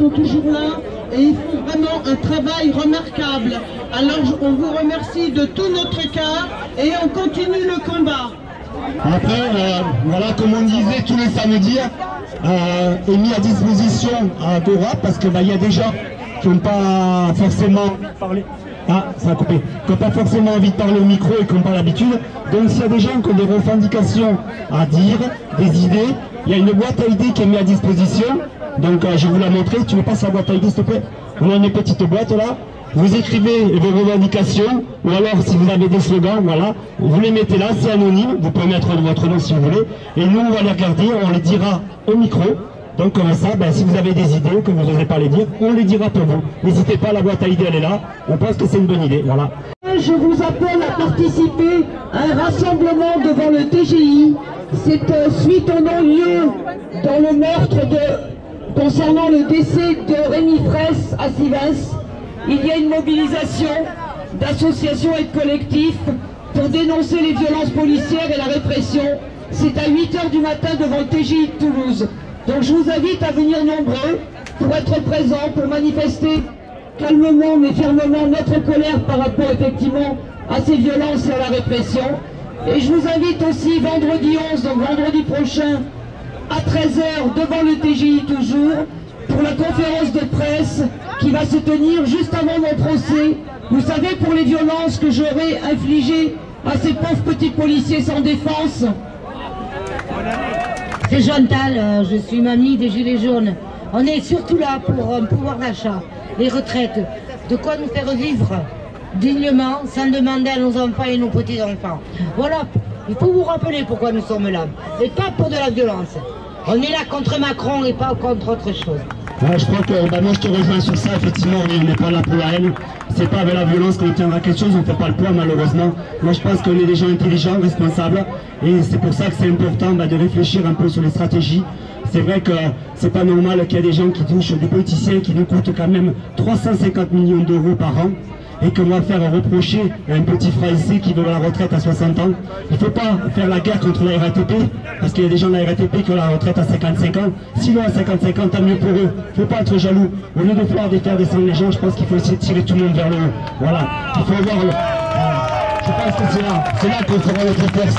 sont toujours là et ils font vraiment un travail remarquable. Alors on vous remercie de tout notre cœur et on continue le combat. Après, voilà, comme on disait, tous les samedis est mis à disposition à Dora, parce que y a des gens qui n'ont pas forcément parlé. Ah, ça a coupé. Qui n'ont pas forcément envie de parler au micro et qui n'ont pas l'habitude. Donc s'il y a des gens qui ont des revendications à dire, des idées, il y a une boîte à idées qui est mise à disposition. Donc je vais vous la montrer. Tu me passes la boîte à idées s'il te plaît? On a une petite boîte là. Vous écrivez vos revendications, ou alors si vous avez des slogans, voilà, vous les mettez là, c'est anonyme, vous pouvez mettre votre nom si vous voulez, et nous on va les regarder, on les dira au micro. Donc comme ça, si vous avez des idées que vous n'osez pas les dire, on les dira pour vous. N'hésitez pas, la boîte à idées elle est là, on pense que c'est une bonne idée, voilà. Je vous appelle à participer à un rassemblement devant le TGI. C'est suite au non-lieu dans le meurtre concernant le décès de Rémi Fraisse à Sivens. Il y a une mobilisation d'associations et de collectifs pour dénoncer les violences policières et la répression. C'est à 8 h du matin devant le TGI de Toulouse. Donc je vous invite à venir nombreux pour être présents, pour manifester calmement mais fermement notre colère par rapport effectivement à ces violences et à la répression. Et je vous invite aussi vendredi 11, donc vendredi prochain, à 13 h devant le TGI toujours, pour la conférence de presse qui va se tenir juste avant mon procès. Vous savez, pour les violences que j'aurais infligées à ces pauvres petits policiers sans défense. C'est Chantal, je suis mamie des Gilets jaunes. On est surtout là pour un pouvoir d'achat, les retraites, de quoi nous faire vivre dignement, sans demander à nos enfants et nos petits-enfants. Voilà, il faut vous rappeler pourquoi nous sommes là, et pas pour de la violence. On est là contre Macron et pas contre autre chose. Ouais, je crois que moi je te rejoins sur ça, effectivement, on n'est pas là pour la haine, c'est pas avec la violence qu'on obtiendra quelque chose, on ne fait pas le poids malheureusement. Moi je pense qu'on est des gens intelligents, responsables, et c'est pour ça que c'est important de réfléchir un peu sur les stratégies. C'est vrai que c'est pas normal qu'il y ait des gens qui touchent des politiciens qui nous coûtent quand même 350 millions d'euros par an, et qu'on va faire reprocher à un petit Français qui veut la retraite à 60 ans. Il ne faut pas faire la guerre contre la RATP, parce qu'il y a des gens de la RATP qui ont la retraite à 55 ans. Sinon à 55 ans, tant mieux pour eux. Il ne faut pas être jaloux. Au lieu de vouloir faire descendre les gens, je pense qu'il faut essayer de tirer tout le monde vers le haut. Voilà. Il faut avoir le... Je pense que c'est là qu'on fera notre force.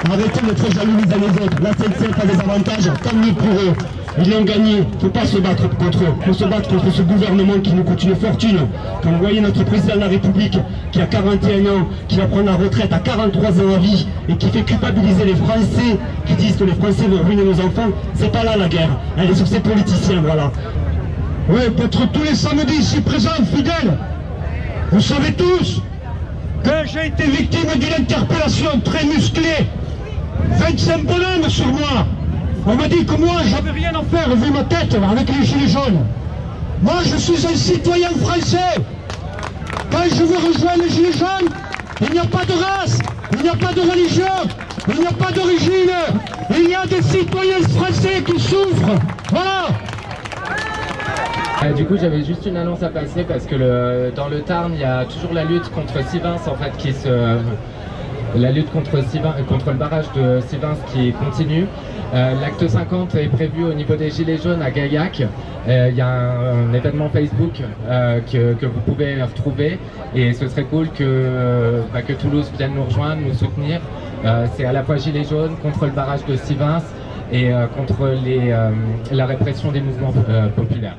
Arrêtez d'être jaloux les uns les autres. La SNCF a des avantages, tant mieux pour eux. Ils l'ont gagné, il ne faut pas se battre contre eux, il faut se battre contre ce gouvernement qui nous coûte une fortune. Quand vous voyez notre président de la République qui a 41 ans, qui va prendre la retraite à 43 ans à vie et qui fait culpabiliser les Français, qui disent que les Français vont ruiner nos enfants, c'est pas là la guerre, elle est sur ces politiciens, voilà. Oui, peut-être tous les samedis ici présents, fidèles, vous savez tous que j'ai été victime d'une interpellation très musclée, 25 bonhommes sur moi. On m'a dit que moi, j'avais rien à faire, vu ma tête, avec les gilets jaunes. Moi, je suis un citoyen français. Quand je veux rejoindre les gilets jaunes, il n'y a pas de race, il n'y a pas de religion, il n'y a pas d'origine. Il y a des citoyens français qui souffrent. Voilà. Du coup, j'avais juste une annonce à passer parce que dans le Tarn, il y a toujours la lutte contre Sivens, en fait, la lutte contre le barrage de Sivens qui continue. L'acte 50 est prévu au niveau des Gilets jaunes à Gaillac. Il y a un événement Facebook que vous pouvez retrouver et ce serait cool que Toulouse vienne nous rejoindre, nous soutenir. C'est à la fois Gilets jaunes contre le barrage de Sivens et contre la répression des mouvements populaires.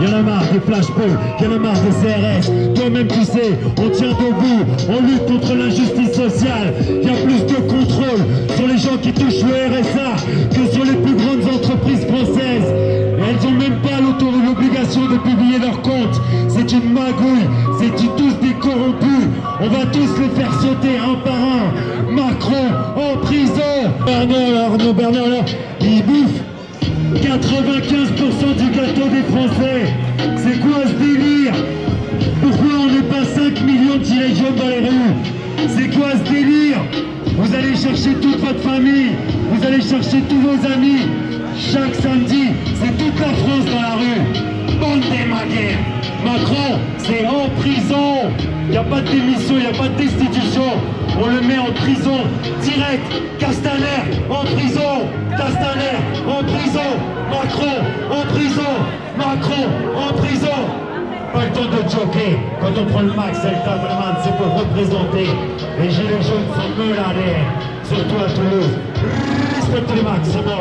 Y'en a marre des flashballs, y'en a marre des CRS. Toi-même tu sais, on tient debout, on lutte contre l'injustice sociale. Y'a plus de contrôle sur les gens qui touchent le RSA que sur les plus grandes entreprises françaises. Et elles ont même pas l'obligation de publier leurs comptes. C'est une magouille, c'est tous des corrompus. On va tous les faire sauter un par un. Macron en prison. Arnaud Bernard, il bouffe 95% du gâteau des Français. C'est quoi ce délire? Pourquoi on n'est pas 5 millions de gilets jaunes dans les rues? C'est quoi ce délire? Vous allez chercher toute votre famille, vous allez chercher tous vos amis. Chaque samedi, c'est toute la France dans la rue. Bande des maguets. Macron, c'est en prison. Il n'y a pas de démission, il n'y a pas de destitution. On le met en prison direct. Castaner en prison. Castaner en prison. Macron en prison. Macron en prison. Pas le temps de joker. Quand on prend le max, c'est le tableman, c'est pour représenter. Les gilets jaunes sont meulés, surtout à Toulouse. Respectez le max, c'est bon.